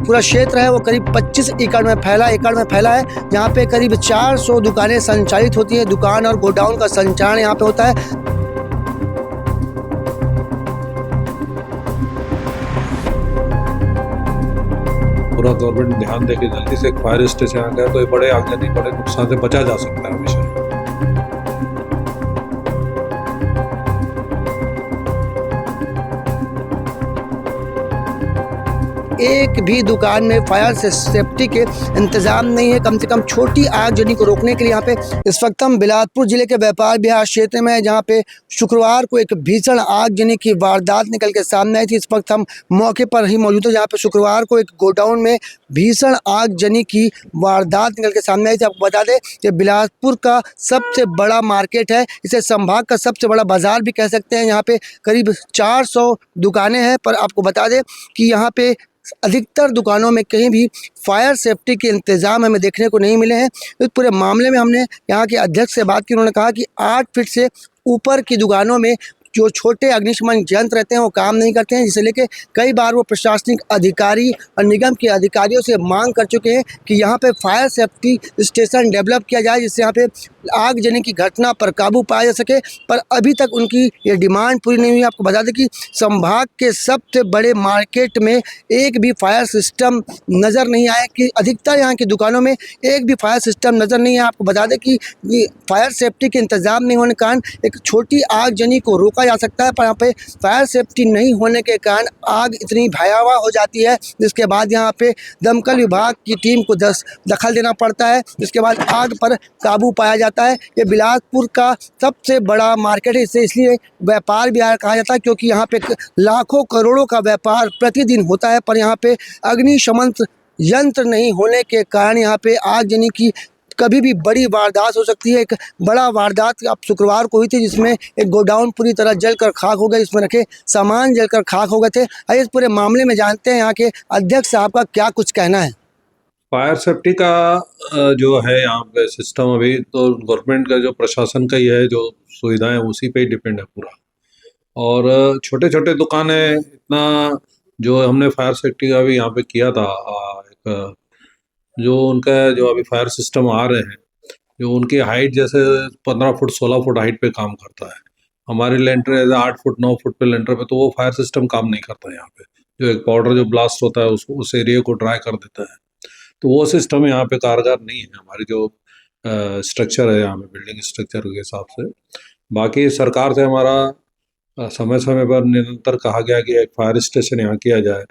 पूरा क्षेत्र है वो करीब 25 एकड़ में फैला है। यहाँ पे करीब 400 दुकानें संचालित होती हैं। दुकान और गोडाउन का संचालन यहाँ पे होता है। पूरा गवर्नमेंट ध्यान दे के जल्दी से एक फायर स्टेशन आ गया तो ये बड़े आगजनी बड़े नुकसान से बचा जा सकता है हमेशा। एक भी दुकान में फायर सेफ्टी के इंतजाम नहीं है। कम से कम छोटी आगजनी को रोकने के लिए यहाँ पे इस वक्त हम बिलासपुर जिले के व्यापार विहार क्षेत्र में है, जहाँ पे शुक्रवार को एक भीषण आगजनी की वारदात निकल के सामने आई थी। इस वक्त हम मौके पर ही मौजूद हैं, जहाँ पे शुक्रवार को एक गोडाउन में भीषण आगजनी की वारदात निकल के सामने आई थी। आपको बता दें कि बिलासपुर का सबसे बड़ा मार्केट है, इसे संभाग का सबसे बड़ा बाजार भी कह सकते हैं। यहाँ पे करीब 400 दुकानें हैं, पर आपको बता दें कि यहाँ पे अधिकतर दुकानों में कहीं भी फायर सेफ्टी के इंतज़ाम हमें देखने को नहीं मिले हैं। इस पूरे मामले में हमने यहाँ के अध्यक्ष से बात की। उन्होंने कहा कि 8 फीट से ऊपर की दुकानों में जो छोटे अग्निशमन यंत्र रहते हैं वो काम नहीं करते हैं, जिसे लेके कई बार वो प्रशासनिक अधिकारी और निगम के अधिकारियों से मांग कर चुके हैं कि यहाँ पे फायर सेफ्टी स्टेशन डेवलप किया जाए, जिससे यहाँ पे आगजनी की घटना पर काबू पाया जा सके। पर अभी तक उनकी ये डिमांड पूरी नहीं हुई। आपको बता दें कि संभाग के सबसे बड़े मार्केट में एक भी फायर सिस्टम नज़र नहीं आया, कि अधिकतर यहाँ की दुकानों में एक भी फायर सिस्टम नज़र नहीं है। आपको बता दें कि फायर सेफ्टी के इंतज़ाम नहीं होने के कारण एक छोटी आगजनी को रोका जा सकता है, पर यहाँ पे फायर सेफ्टी नहीं होने के कारण आग इतनी भयावह हो जाती है, जिसके बाद यहाँ पे दमकल विभाग की टीम को दखल देना पड़ता है, जिसके बाद आग पर काबू पाया जाता है। ये बिलासपुर का सबसे बड़ा मार्केट है, इसे इसलिए व्यापार विहार कहा जाता है क्योंकि यहाँ पे लाखों करोड़ों का व्यापार प्रतिदिन होता है, पर यहाँ पे अग्निशमन यंत्र नहीं होने के कारण यहाँ पे आगजनी की कभी भी बड़ी वारदात हो सकती है। एक बड़ा वारदात अब शुक्रवार को हुई थी, जिसमें एक गोडाउन पूरी तरह जलकर खाक हो गया, इसमें रखे सामान जलकर खाक हो गए थे। आइए इस पूरे मामले में जानते हैं यहाँ के अध्यक्ष साहब का क्या कुछ कहना है। फायर सेफ्टी का जो है यहाँ पे सिस्टम अभी तो गवर्नमेंट का जो प्रशासन का ही है, जो सुविधाएं उसी पे ही डिपेंड है पूरा। और छोटे छोटे दुकानें इतना जो हमने फायर सेफ्टी का भी यहाँ पे किया था, एक जो उनका जो अभी फायर सिस्टम आ रहे हैं, जो उनकी हाइट जैसे 15 फुट 16 फुट हाइट पे काम करता है। हमारी लेंटर है 8 फुट 9 फुट पे लेंटर पे, तो वो फायर सिस्टम काम नहीं करता है यहाँ पे। जो एक पाउडर जो ब्लास्ट होता है उसको उस एरिया को ड्राई कर देता है, तो वो सिस्टम यहाँ पे कारगर नहीं है। हमारी जो स्ट्रक्चर है यहाँ पे बिल्डिंग स्ट्रक्चर के हिसाब से। बाकी सरकार से हमारा समय समय पर निरंतर कहा गया कि एक फायर स्टेशन यहाँ किया जाए।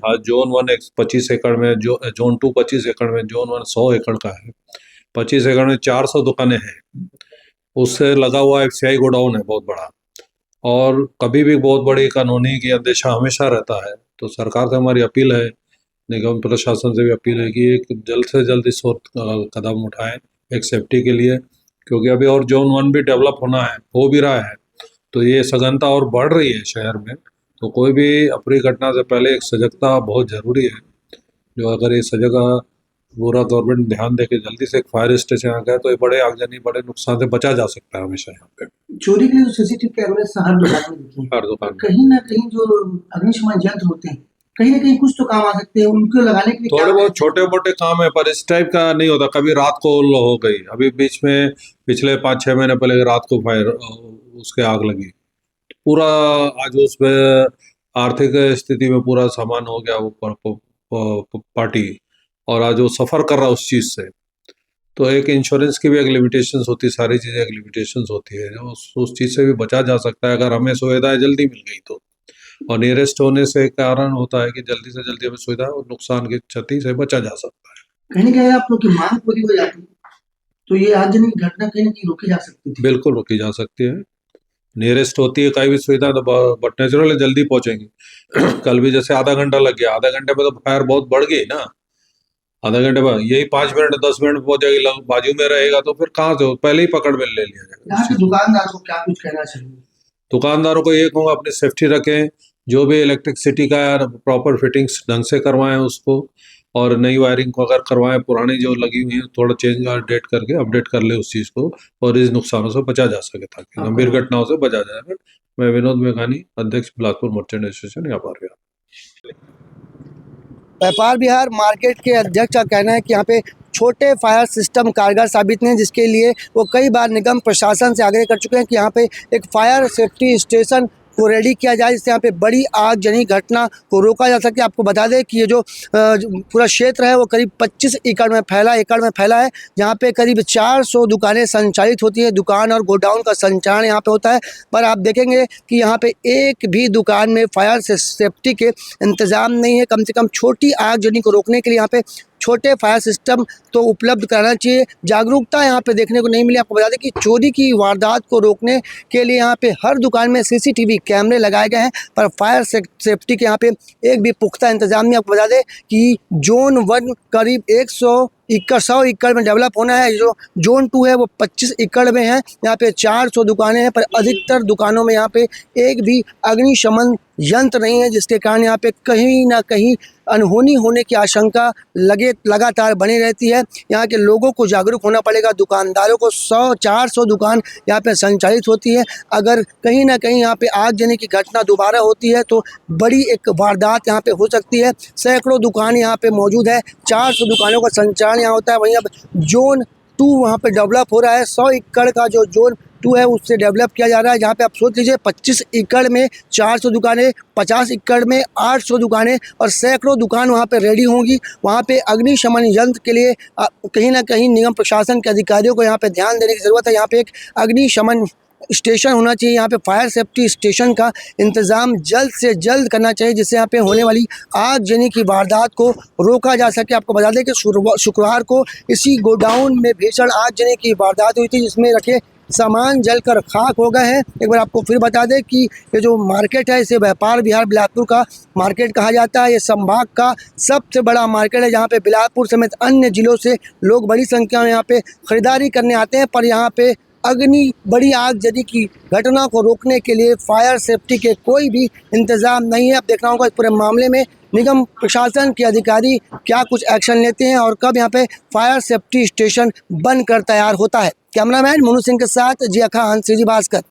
आज जोन 1 25 एकड़ में, जोन 2 25 एकड़ में, जोन 1 100 एकड़ का है। 25 एकड़ में 400 दुकानें हैं, उससे लगा हुआ एक सियाई गोडाउन है बहुत बड़ा, और कभी भी बहुत बड़ी कानूनी की अंदेशा हमेशा रहता है। तो सरकार से हमारी अपील है, निगम प्रशासन से भी अपील है कि एक जल्द से जल्द इस और कदम उठाएं एक सेफ्टी के लिए, क्योंकि अभी और जोन 1 भी डेवलप होना है, हो भी रहा है, तो ये सघनता और बढ़ रही है शहर में। तो कोई भी अप्रिय घटना से पहले एक सजगता बहुत ज़रूरी है। जो अगर ये सजगता पूरा गवर्नमेंट ध्यान दे के जल्दी से एक फायर स्टेशन आ गया तो ये बड़े आगजनी बड़े नुकसान से बचा जा सकता है हमेशा। यहाँ पे चोरी के जो सीसीटीवी कैमरे हर दुकान में दिखे, हर दुकान कहीं ना कहीं जो अग्निशमन यंत्र होते हैं कहीं ना कहीं कुछ तो काम आ सकते हैं, उनको लगाने के लिए थोड़े बहुत छोटे मोटे काम है, पर इस टाइप का नहीं होता। कभी रात को हो गई, अभी बीच में पिछले 5-6 महीने पहले रात को फायर उसके आग लगी, पूरा आज उसमें आर्थिक स्थिति में पूरा सामान हो गया वो पार्टी, और आज वो सफ़र कर रहा उस चीज़ से। तो एक इंश्योरेंस की भी एक लिमिटेशंस होती है, सारी चीज़ें एक लिमिटेशंस होती है, जो उस चीज़ से भी बचा जा सकता है अगर हमें सुविधाएं जल्दी मिल गई तो। और नियरेस्ट होने से कारण होता है कि जल्दी से जल्दी हमें सुविधा और नुकसान की क्षति से बचा जा सकता है। कहीं ना कहीं आप लोग की मांग पूरी हो जाती तो ये आगजनी की घटना कहीं ना कहीं रोकी जा सकती थी। बिल्कुल रोकी जा सकती है, नियरेस्ट होती है कोई भी सुविधा तो बट नेचुरल जल्दी पहुंचेंगी। कल भी जैसे आधा घंटा लग गया, आधा घंटे में तो फायर बहुत बढ़ गई ना। आधा घंटे में यही 5 मिनट 10 मिनट में पहुंच जाएगी, बाजू में रहेगा तो फिर कहाँ से पहले ही पकड़ में ले लिया जाएगा। यहाँ के दुकानदार को क्या कुछ कहना चाहिए? दुकानदारों को ये कहूँगा अपनी सेफ्टी रखें, जो भी इलेक्ट्रिसिटी का प्रॉपर फिटिंग्स ढंग से करवाएं उसको, और नई वायरिंग को अगर करवाएं, पुरानी जो लगी हुई है थोड़ा चेंज अपडेट करके अपडेट कर ले उस चीज़ को, और इस नुकसानों से बचा जा सके ताकि गंभीर घटनाओं से बचा जाए। मैं विनोद मेघानी, अध्यक्ष बिलासपुर मर्चेंट एसोसिएशन व्यापार विहार। व्यापार विहार मार्केट के अध्यक्ष का कहना है कि यहाँ पे छोटे फायर सिस्टम कारगर साबित नहीं है, जिसके लिए वो कई बार निगम प्रशासन से आग्रह कर चुके हैं कि यहाँ पे एक फायर सेफ्टी स्टेशन को रेडी किया जाए, जिससे यहाँ पे बड़ी आगजनी घटना को रोका जा सके। आपको बता दें कि ये जो पूरा क्षेत्र है वो करीब 25 एकड़ में फैला है, जहाँ पे करीब 400 दुकानें संचालित होती है। दुकान और गोडाउन का संचालन यहाँ पे होता है, पर आप देखेंगे कि यहाँ पे एक भी दुकान में फायर सेफ्टी के इंतज़ाम नहीं है। कम से कम छोटी आगजनी को रोकने के लिए यहाँ पे छोटे फायर सिस्टम तो उपलब्ध कराना चाहिए। जागरूकता यहाँ पे देखने को नहीं मिली। आपको बता दें कि चोरी की वारदात को रोकने के लिए यहाँ पे हर दुकान में सीसीटीवी कैमरे लगाए गए हैं, पर फायर सेफ्टी के यहाँ पे एक भी पुख्ता इंतजाम नहीं। आपको बता दें कि जोन 1 करीब 100 एकड़ में डेवलप होना है। जो जोन 2 है वो 25 एकड़ में है। यहाँ पे 400 दुकानें हैं, पर अधिकतर दुकानों में यहाँ पे एक भी अग्निशमन यंत्र नहीं है, जिसके कारण यहाँ पे कहीं ना कहीं अनहोनी होने की आशंका लगातार बनी रहती है। यहाँ के लोगों को जागरूक होना पड़ेगा। दुकानदारों को 100-400 दुकान यहाँ पे संचालित होती है। अगर कहीं ना कहीं यहाँ पे आगजनी की घटना दोबारा होती है तो बड़ी एक वारदात यहाँ पे हो सकती है। सैकड़ों दुकान यहाँ पे मौजूद है, 400 दुकानों का संचालन यहाँ होता है। वहीं अब जोन 2 वहाँ पे डेवलप हो रहा है। 100 एकड़ का जो जोन 2 है उससे डेवलप किया जा रहा है, जहाँ पे आप सोच लीजिए 25 एकड़ में 400 दुकानें, 50 एकड़ में 800 दुकानें और सैकड़ों दुकान वहाँ पे रेडी होंगी। वहाँ पे अग्निशमन यंत्र के लिए कहीं ना कहीं निगम प्रशासन के अधिकारियों को यहाँ पे ध्यान देने की ज़रूरत है। यहाँ पे एक अग्निशमन स्टेशन होना चाहिए। यहाँ पे फायर सेफ्टी स्टेशन का इंतज़ाम जल्द से जल्द करना चाहिए, जिससे यहाँ पे होने वाली आगजनी की वारदात को रोका जा सके। आपको बता दें कि शुक्रवार को इसी गोडाउन में भीषण आगजनी की वारदात हुई थी, जिसमें रखे सामान जलकर खाक हो गए हैं। एक बार आपको फिर बता दें कि ये जो मार्केट है इसे व्यापार विहार बिलासपुर का मार्केट कहा जाता है। ये संभाग का सबसे बड़ा मार्केट है, जहाँ पे बिलासपुर समेत अन्य ज़िलों से लोग बड़ी संख्या में यहाँ पे ख़रीदारी करने आते हैं। पर यहाँ पे बड़ी आगजनी की घटना को रोकने के लिए फायर सेफ्टी के कोई भी इंतज़ाम नहीं है। अब देखना होगा इस पूरे मामले में निगम प्रशासन के अधिकारी क्या कुछ एक्शन लेते हैं और कब यहाँ पे फायर सेफ्टी स्टेशन बनकर तैयार होता है। कैमरामैन मोनू सिंह के साथ जिया खान, सीजी भास्कर।